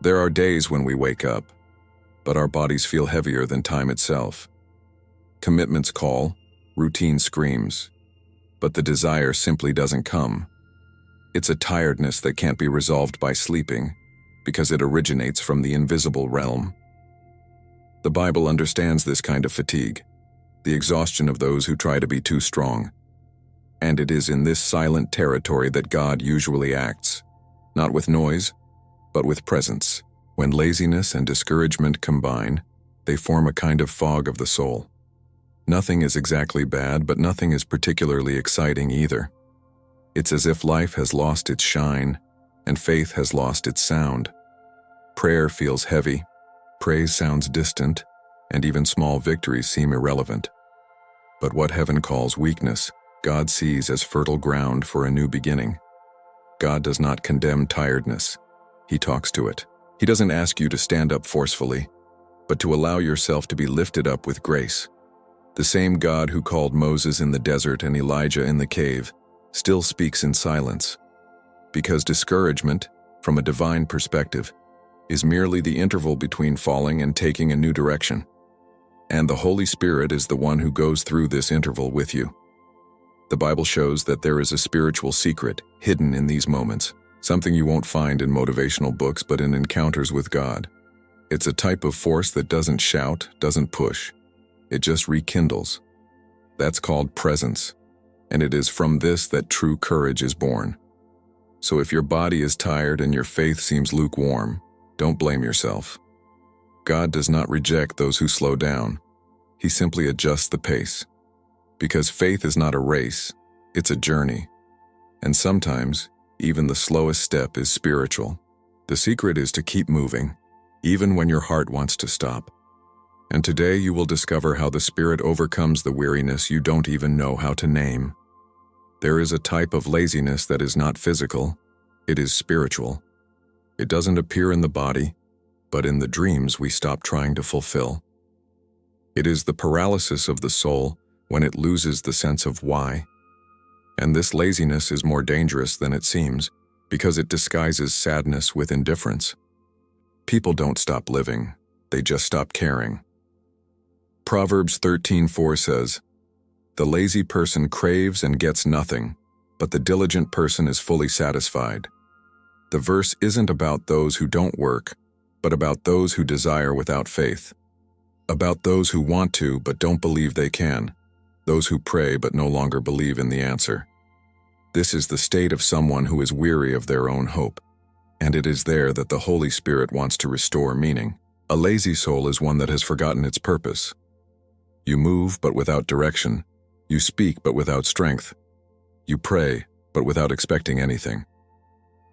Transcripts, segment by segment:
There are days when we wake up, but our bodies feel heavier than time itself. Commitments call, routine screams, but the desire simply doesn't come. It's a tiredness that can't be resolved by sleeping, because it originates from the invisible realm. The Bible understands this kind of fatigue, the exhaustion of those who try to be too strong. And it is in this silent territory that God usually acts, not with noise, but with presence. When laziness and discouragement combine, they form a kind of fog of the soul. Nothing is exactly bad, but nothing is particularly exciting either. It's as if life has lost its shine, and faith has lost its sound. Prayer feels heavy, praise sounds distant, and even small victories seem irrelevant. But what heaven calls weakness, God sees as fertile ground for a new beginning. God does not condemn tiredness. He talks to it. He doesn't ask you to stand up forcefully, but to allow yourself to be lifted up with grace. The same God who called Moses in the desert and Elijah in the cave still speaks in silence. Because discouragement, from a divine perspective, is merely the interval between falling and taking a new direction. And the Holy Spirit is the one who goes through this interval with you. The Bible shows that there is a spiritual secret hidden in these moments, something you won't find in motivational books but in encounters with God. It's a type of force that doesn't shout, doesn't push. It just rekindles. That's called presence, and it is from this that true courage is born. So if your body is tired and your faith seems lukewarm, don't blame yourself. God does not reject those who slow down. He simply adjusts the pace. Because faith is not a race, it's a journey. And sometimes, even the slowest step is spiritual. The secret is to keep moving, even when your heart wants to stop. And today you will discover how the Spirit overcomes the weariness you don't even know how to name. There is a type of laziness that is not physical, it is spiritual. It doesn't appear in the body, but in the dreams we stop trying to fulfill. It is the paralysis of the soul when it loses the sense of why. And this laziness is more dangerous than it seems, because it disguises sadness with indifference. People don't stop living, they just stop caring. Proverbs 13:4 says, "The lazy person craves and gets nothing, but the diligent person is fully satisfied." The verse isn't about those who don't work, but about those who desire without faith. About those who want to but don't believe they can. Those who pray but no longer believe in the answer. This is the state of someone who is weary of their own hope, and it is there that the Holy Spirit wants to restore meaning. A lazy soul is one that has forgotten its purpose. You move but without direction. You speak but without strength. You pray but without expecting anything.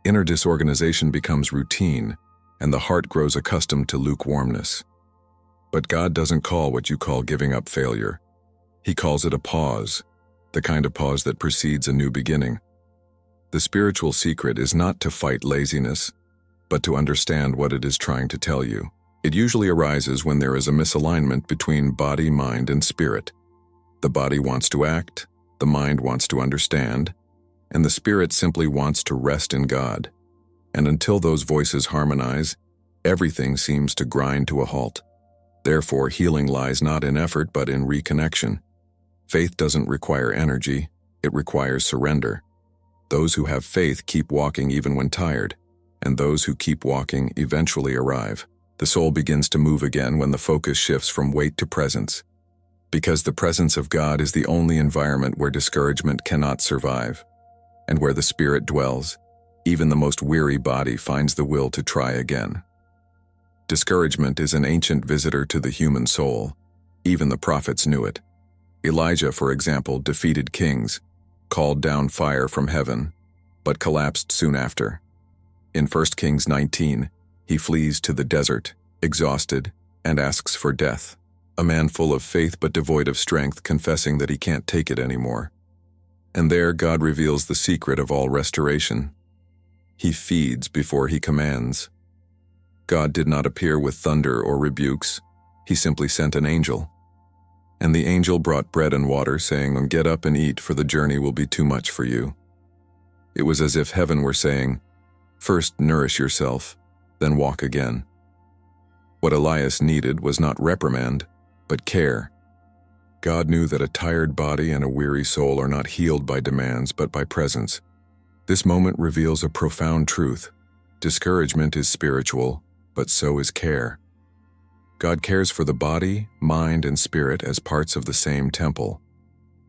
Inner disorganization becomes routine, and the heart grows accustomed to lukewarmness. But God doesn't call what you call giving up failure. He calls it a pause, the kind of pause that precedes a new beginning. The spiritual secret is not to fight laziness, but to understand what it is trying to tell you. It usually arises when there is a misalignment between body, mind, and spirit. The body wants to act, the mind wants to understand, and the spirit simply wants to rest in God. And until those voices harmonize, everything seems to grind to a halt. Therefore, healing lies not in effort but in reconnection. Faith doesn't require energy, it requires surrender. Those who have faith keep walking even when tired, and those who keep walking eventually arrive. The soul begins to move again when the focus shifts from weight to presence. Because the presence of God is the only environment where discouragement cannot survive. And where the Spirit dwells, even the most weary body finds the will to try again. Discouragement is an ancient visitor to the human soul. Even the prophets knew it. Elijah, for example, defeated kings, called down fire from heaven, but collapsed soon after. In 1 Kings 19, he flees to the desert, exhausted, and asks for death. A man full of faith but devoid of strength, confessing that he can't take it anymore. And there God reveals the secret of all restoration. He feeds before he commands. God did not appear with thunder or rebukes. He simply sent an angel. And the angel brought bread and water, saying, "Get up and eat, for the journey will be too much for you." It was as if heaven were saying, "First nourish yourself, then walk again. What Elias needed was not reprimand, but care. God knew that a tired body and a weary soul are not healed by demands but by presence. This moment reveals a profound truth. Discouragement is spiritual, but so is care. God cares for the body, mind, and spirit as parts of the same temple.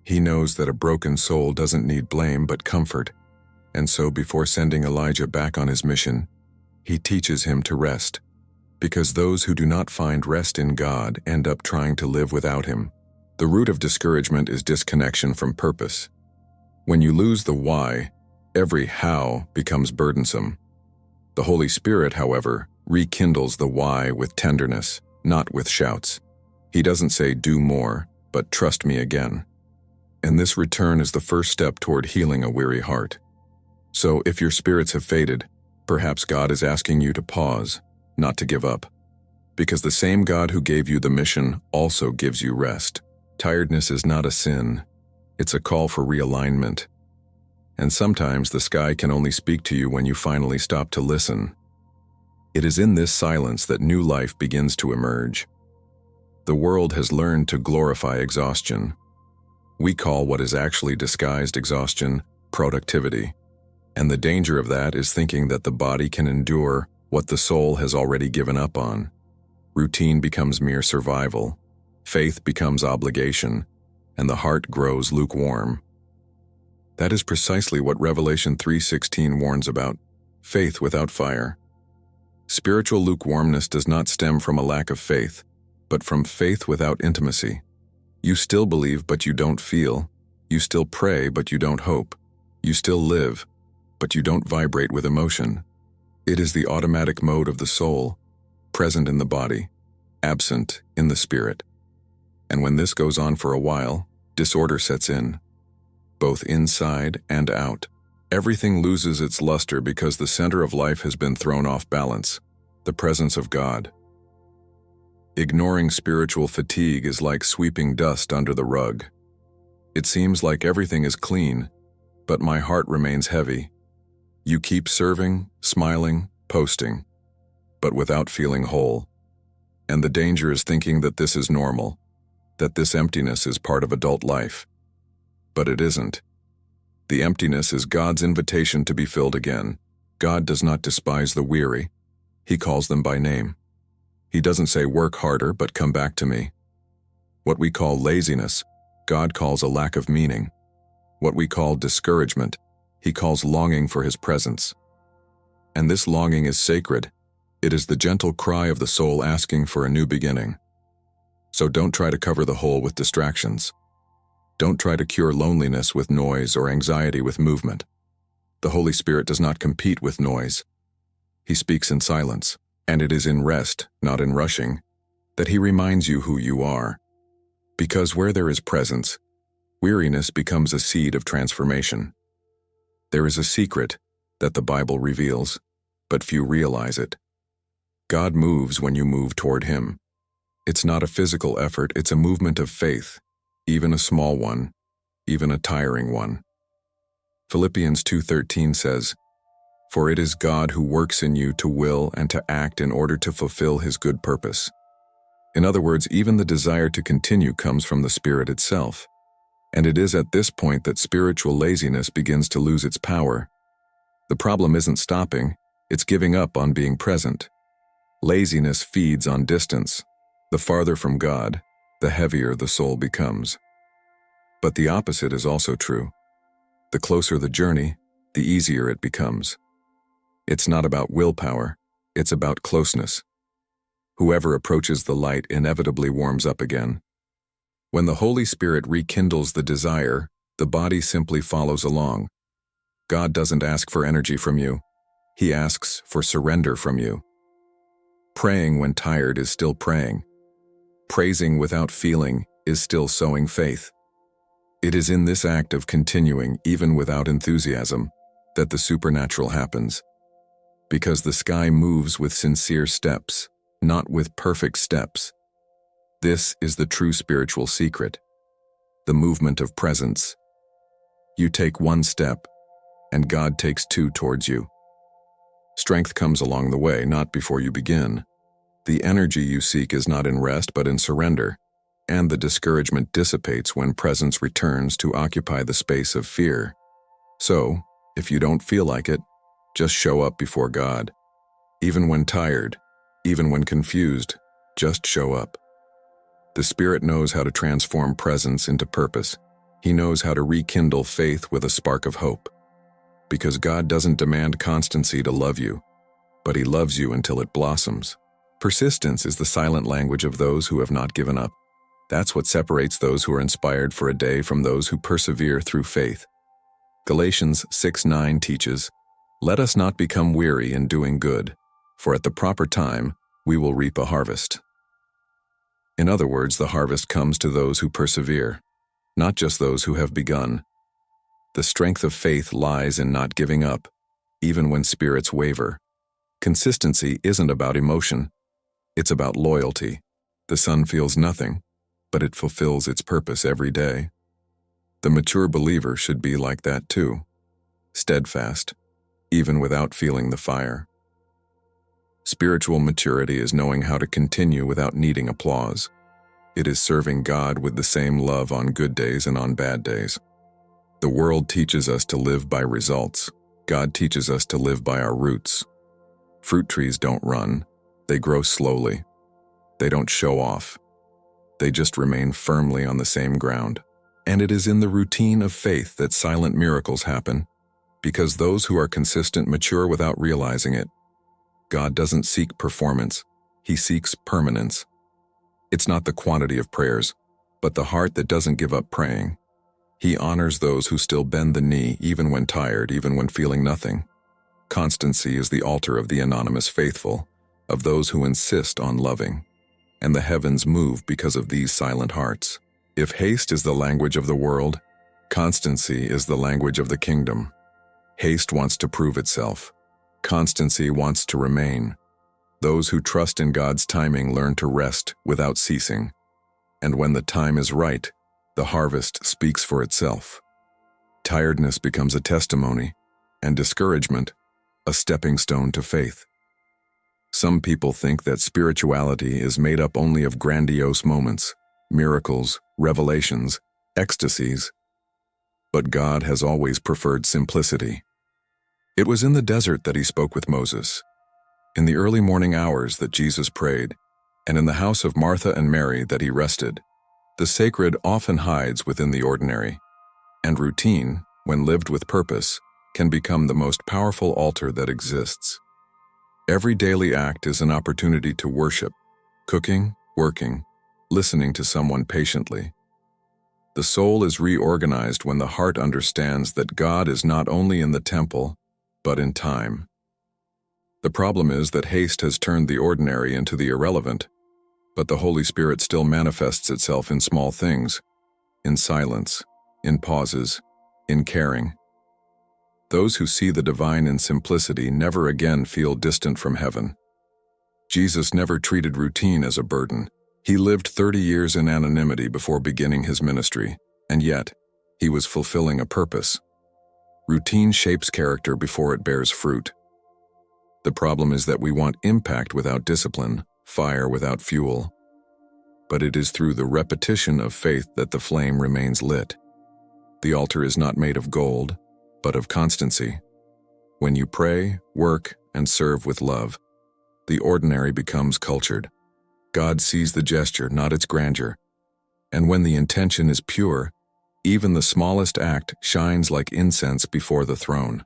He knows that a broken soul doesn't need blame but comfort, and so before sending Elijah back on his mission, he teaches him to rest, because those who do not find rest in God end up trying to live without him. The root of discouragement is disconnection from purpose. When you lose the why, every how becomes burdensome. The Holy Spirit, however, rekindles the why with tenderness, not with shouts. He doesn't say, "Do more," but "Trust me again." And this return is the first step toward healing a weary heart. So, if your spirits have faded, perhaps God is asking you to pause, not to give up. Because the same God who gave you the mission also gives you rest. Tiredness is not a sin. It's a call for realignment. And sometimes the sky can only speak to you when you finally stop to listen. It is in this silence that new life begins to emerge. The world has learned to glorify exhaustion. We call what is actually disguised exhaustion productivity. And the danger of that is thinking that the body can endure what the soul has already given up on. Routine becomes mere survival. Faith becomes obligation, and the heart grows lukewarm. That is precisely what Revelation 3:16 warns about: faith without fire. Spiritual lukewarmness does not stem from a lack of faith, but from faith without intimacy. You still believe, but you don't feel. You still pray, but you don't hope. You still live, but you don't vibrate with emotion. It is the automatic mode of the soul, present in the body, absent in the spirit. And when this goes on for a while, disorder sets in, both inside and out. Everything loses its luster because the center of life has been thrown off balance, the presence of God. Ignoring spiritual fatigue is like sweeping dust under the rug. It seems like everything is clean, but my heart remains heavy. You keep serving, smiling, posting, but without feeling whole. And the danger is thinking that this is normal, that this emptiness is part of adult life. But it isn't. The emptiness is God's invitation to be filled again. God does not despise the weary. He calls them by name. He doesn't say, "Work harder, but come back to me." What we call laziness, God calls a lack of meaning. What we call discouragement, He calls longing for His presence. And this longing is sacred. It is the gentle cry of the soul asking for a new beginning. So don't try to cover the hole with distractions. Don't try to cure loneliness with noise or anxiety with movement. The Holy Spirit does not compete with noise. He speaks in silence, and it is in rest, not in rushing, that He reminds you who you are. Because where there is presence, weariness becomes a seed of transformation. There is a secret that the Bible reveals, but few realize it. God moves when you move toward Him. It's not a physical effort, it's a movement of faith, even a small one, even a tiring one. Philippians 2:13 says, "For it is God who works in you to will and to act in order to fulfill His good purpose." In other words, even the desire to continue comes from the Spirit itself. And it is at this point that spiritual laziness begins to lose its power. The problem isn't stopping, it's giving up on being present. Laziness feeds on distance. The farther from God, the heavier the soul becomes. But the opposite is also true. The closer the journey, the easier it becomes. It's not about willpower, it's about closeness. Whoever approaches the light inevitably warms up again. When the Holy Spirit rekindles the desire, the body simply follows along. God doesn't ask for energy from you. He asks for surrender from you. Praying when tired is still praying. Praising without feeling is still sowing faith. It is in this act of continuing, even without enthusiasm, that the supernatural happens. Because the sky moves with sincere steps, not with perfect steps. This is the true spiritual secret, the movement of presence. You take one step, and God takes two towards you. Strength comes along the way, not before you begin. The energy you seek is not in rest but in surrender, and the discouragement dissipates when presence returns to occupy the space of fear. So, if you don't feel like it, just show up before God. Even when tired, even when confused, just show up. The Spirit knows how to transform presence into purpose. He knows how to rekindle faith with a spark of hope. Because God doesn't demand constancy to love you, but He loves you until it blossoms. Persistence is the silent language of those who have not given up. That's what separates those who are inspired for a day from those who persevere through faith. Galatians 6:9 teaches, "Let us not become weary in doing good, for at the proper time we will reap a harvest." In other words, the harvest comes to those who persevere, not just those who have begun. The strength of faith lies in not giving up, even when spirits waver. Consistency isn't about emotion. It's about loyalty. The sun feels nothing, but it fulfills its purpose every day. The mature believer should be like that too, steadfast, even without feeling the fire. Spiritual maturity is knowing how to continue without needing applause. It is serving God with the same love on good days and on bad days. The world teaches us to live by results. God teaches us to live by our roots. Fruit trees don't run. They grow slowly. They don't show off. They just remain firmly on the same ground. And it is in the routine of faith that silent miracles happen, because those who are consistent mature without realizing it. God doesn't seek performance. He seeks permanence. It's not the quantity of prayers, but the heart that doesn't give up praying. He honors those who still bend the knee even when tired, even when feeling nothing. Constancy is the altar of the anonymous faithful, of those who insist on loving. And the heavens move because of these silent hearts. If haste is the language of the world, constancy is the language of the kingdom. Haste wants to prove itself. Constancy wants to remain. Those who trust in God's timing learn to rest without ceasing. And when the time is right, the harvest speaks for itself. Tiredness becomes a testimony, and discouragement, a stepping stone to faith. Some people think that spirituality is made up only of grandiose moments, miracles, revelations, ecstasies. But God has always preferred simplicity. It was in the desert that He spoke with Moses, in the early morning hours that Jesus prayed, and in the house of Martha and Mary that He rested. The sacred often hides within the ordinary, and routine, when lived with purpose, can become the most powerful altar that exists. Every daily act is an opportunity to worship, cooking, working, listening to someone patiently. The soul is reorganized when the heart understands that God is not only in the temple, but in time. The problem is that haste has turned the ordinary into the irrelevant, but the Holy Spirit still manifests itself in small things, in silence, in pauses, in caring. Those who see the divine in simplicity never again feel distant from heaven. Jesus never treated routine as a burden. He lived 30 years in anonymity before beginning His ministry, and yet, He was fulfilling a purpose. Routine shapes character before it bears fruit. The problem is that we want impact without discipline, fire without fuel. But it is through the repetition of faith that the flame remains lit. The altar is not made of gold, but of constancy. When you pray, work, and serve with love, the ordinary becomes cultured. God sees the gesture, not its grandeur. And when the intention is pure, even the smallest act shines like incense before the throne.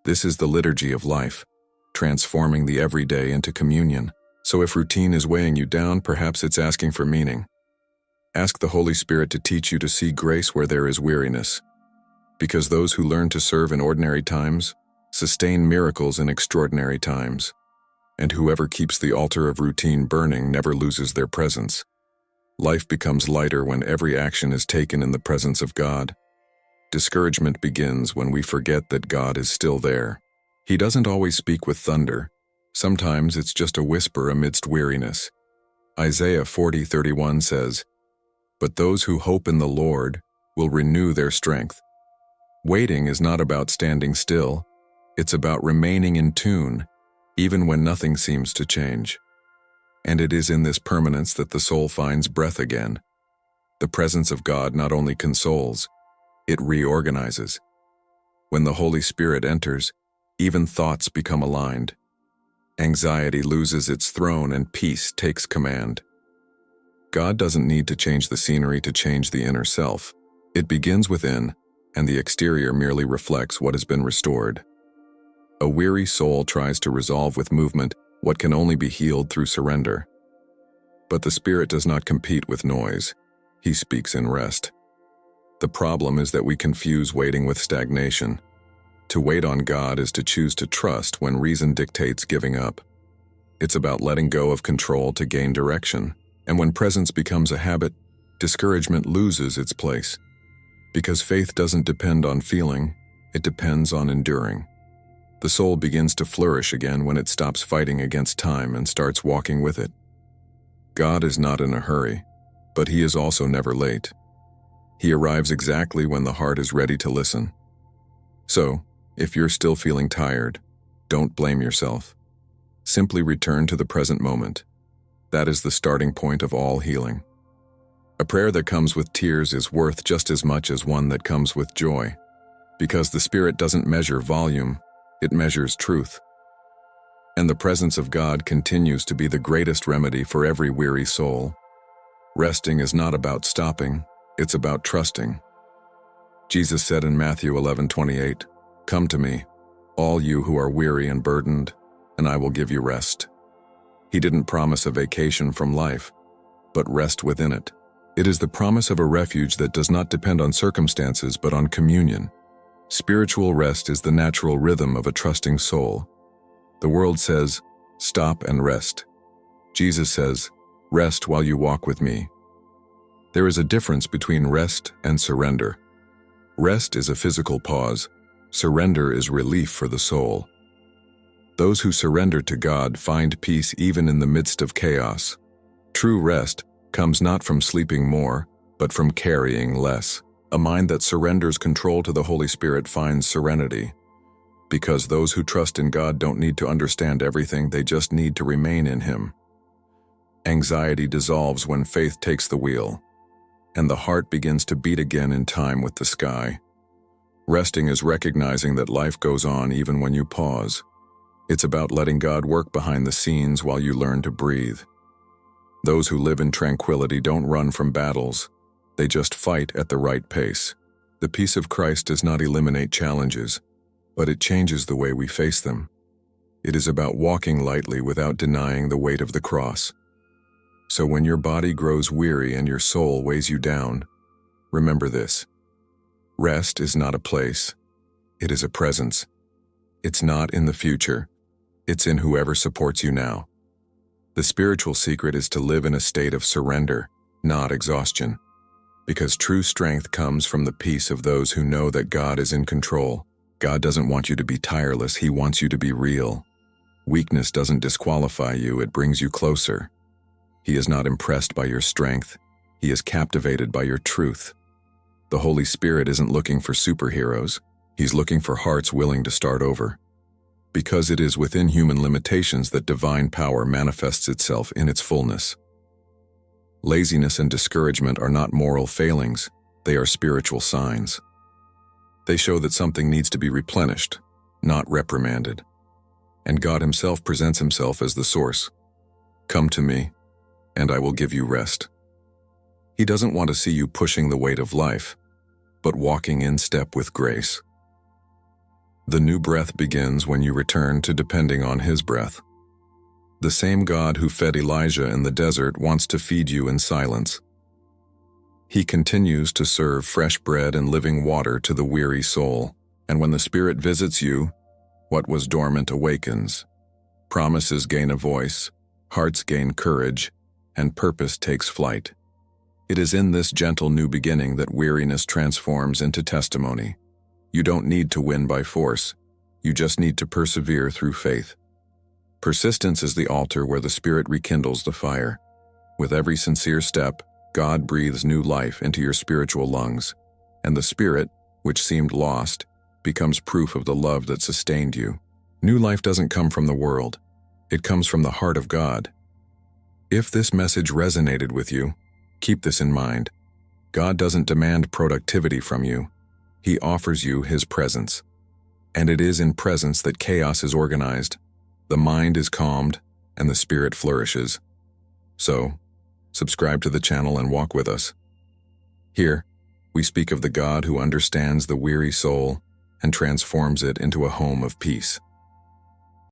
This is the liturgy of life, transforming the everyday into communion. So if routine is weighing you down, perhaps it's asking for meaning. Ask the Holy Spirit to teach you to see grace where there is weariness. Because those who learn to serve in ordinary times sustain miracles in extraordinary times. And whoever keeps the altar of routine burning never loses their presence. Life becomes lighter when every action is taken in the presence of God. Discouragement begins when we forget that God is still there. He doesn't always speak with thunder. Sometimes it's just a whisper amidst weariness. Isaiah 40:31 says, "But those who hope in the Lord will renew their strength." Waiting is not about standing still. It's about remaining in tune, even when nothing seems to change. And it is in this permanence that the soul finds breath again. The presence of God not only consoles, it reorganizes. When the Holy Spirit enters, even thoughts become aligned. Anxiety loses its throne and peace takes command. God doesn't need to change the scenery to change the inner self. It begins within, and the exterior merely reflects what has been restored. A weary soul tries to resolve with movement what can only be healed through surrender. But the Spirit does not compete with noise. He speaks in rest. The problem is that we confuse waiting with stagnation. To wait on God is to choose to trust when reason dictates giving up. It's about letting go of control to gain direction. And when presence becomes a habit, discouragement loses its place. Because faith doesn't depend on feeling, it depends on enduring. The soul begins to flourish again when it stops fighting against time and starts walking with it. God is not in a hurry, but He is also never late. He arrives exactly when the heart is ready to listen. So, if you're still feeling tired, don't blame yourself. Simply return to the present moment. That is the starting point of all healing. A prayer that comes with tears is worth just as much as one that comes with joy, because the Spirit doesn't measure volume, it measures truth. And the presence of God continues to be the greatest remedy for every weary soul. Resting is not about stopping, it's about trusting. Jesus said in Matthew 11:28, "Come to me, all you who are weary and burdened, and I will give you rest." He didn't promise a vacation from life, but rest within it. It is the promise of a refuge that does not depend on circumstances but on communion. Spiritual rest is the natural rhythm of a trusting soul. The world says, "Stop and rest." Jesus says, "Rest while you walk with me." There is a difference between rest and surrender. Rest is a physical pause. Surrender is relief for the soul. Those who surrender to God find peace even in the midst of chaos. True rest comes not from sleeping more, but from carrying less. A mind that surrenders control to the Holy Spirit finds serenity. Because those who trust in God don't need to understand everything, they just need to remain in Him. Anxiety dissolves when faith takes the wheel, and the heart begins to beat again in time with the sky. Resting is recognizing that life goes on even when you pause. It's about letting God work behind the scenes while you learn to breathe. Those who live in tranquility don't run from battles. They just fight at the right pace. The peace of Christ does not eliminate challenges, but it changes the way we face them. It is about walking lightly without denying the weight of the cross. So when your body grows weary and your soul weighs you down, remember this. Rest is not a place. It is a presence. It's not in the future. It's in whoever supports you now. The spiritual secret is to live in a state of surrender, not exhaustion. Because true strength comes from the peace of those who know that God is in control. God doesn't want you to be tireless, He wants you to be real. Weakness doesn't disqualify you, it brings you closer. He is not impressed by your strength, He is captivated by your truth. The Holy Spirit isn't looking for superheroes, He's looking for hearts willing to start over. Because it is within human limitations that divine power manifests itself in its fullness. Laziness and discouragement are not moral failings, they are spiritual signs. They show that something needs to be replenished, not reprimanded. And God Himself presents Himself as the source. Come to me, and I will give you rest. He doesn't want to see you pushing the weight of life, but walking in step with grace. The new breath begins when you return to depending on His breath. The same God who fed Elijah in the desert wants to feed you in silence. He continues to serve fresh bread and living water to the weary soul, and when the Spirit visits you, what was dormant awakens. Promises gain a voice, hearts gain courage, and purpose takes flight. It is in this gentle new beginning that weariness transforms into testimony. You don't need to win by force, you just need to persevere through faith. Persistence is the altar where the Spirit rekindles the fire. With every sincere step, God breathes new life into your spiritual lungs, and the Spirit, which seemed lost, becomes proof of the love that sustained you. New life doesn't come from the world, It comes from the heart of God. If this message resonated with you, keep this in mind. God doesn't demand productivity from you. He offers you His presence. And it is in presence that chaos is organized, the mind is calmed, and the spirit flourishes. So, subscribe to the channel and walk with us. Here, we speak of the God who understands the weary soul and transforms it into a home of peace.